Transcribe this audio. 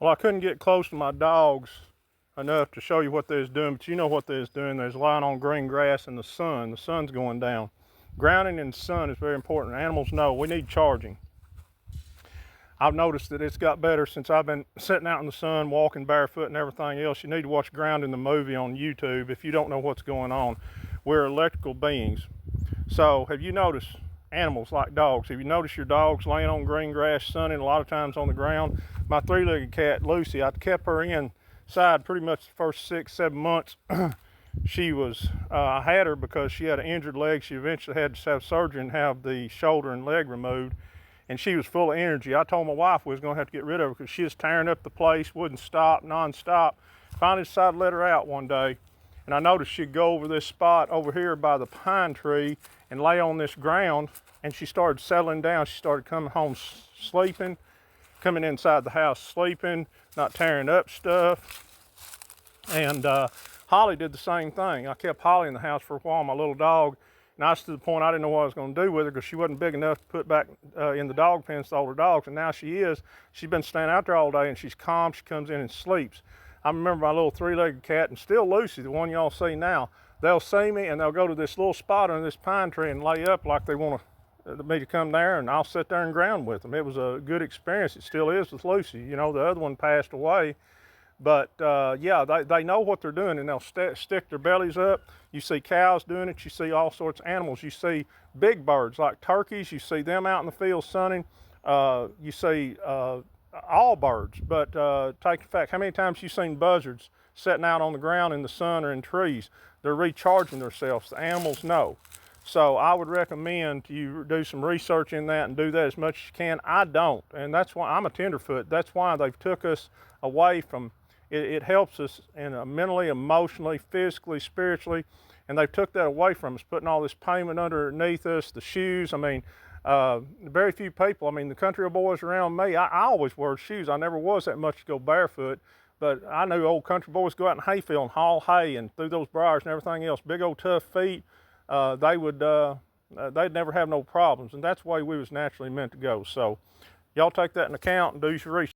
Well, I couldn't get close to my dogs enough to show you what they was doing, but you know what they was doing. They was lying on green grass in the sun. The sun's going down. Grounding in the sun is very important. Animals know we need charging. I've noticed that it's got better since I've been sitting out in the sun, walking barefoot and everything else. You need to watch Grounding the movie on YouTube if you don't know what's going on. We're electrical beings. So have you noticed animals like dogs? Have you noticed your dogs laying on green grass, sunning a lot of times on the ground? My three-legged cat, Lucy, I kept her inside pretty much the first 6-7 months. She was, I had her because she had an injured leg. She eventually had to have surgery and have the shoulder and leg removed. And she was full of energy. I told my wife we was gonna have to get rid of her because she was tearing up the place, wouldn't stop, nonstop. Finally decided to let her out one day. And I noticed she'd go over this spot over here by the pine tree and lay on this ground, and she started settling down. She started coming home sleeping, coming inside the house sleeping, not tearing up stuff. And Holly did the same thing. I kept Holly in the house for a while, my little dog, and I was to the point I didn't know what I was going to do with her because she wasn't big enough to put back in the dog pen with the older dogs, and now she is. She's been staying out there all day, and she's calm. She comes in and sleeps. I remember my little three-legged cat, and still Lucy, the one y'all see now, they'll see me and they'll go to this little spot under this pine tree and lay up like they want me to come there, and I'll sit there and ground with them. It was a good experience. It still is with Lucy. You know, the other one passed away. But yeah, they know what they're doing, and they'll stick their bellies up. You see cows doing it. You see all sorts of animals. You see big birds like turkeys. You see them out in the field sunning. You see all birds. But take the fact, how many times you seen buzzards sitting out on the ground in the sun or in trees? They're recharging themselves. The animals know. So I would recommend you do some research in that and do that as much as you can. I don't, and that's why I'm a tenderfoot. That's why they've took us away from. It helps us in mentally, emotionally, physically, spiritually, and they've took that away from us, putting all this payment underneath us, the shoes. I mean, very few people, I mean, the country boys around me, I always wore shoes. I never was that much to go barefoot, but I knew old country boys go out in hayfield and haul hay and through those briars and everything else, big old tough feet. They'd never have no problems, and that's the way we was naturally meant to go. So y'all take that into account and do your research.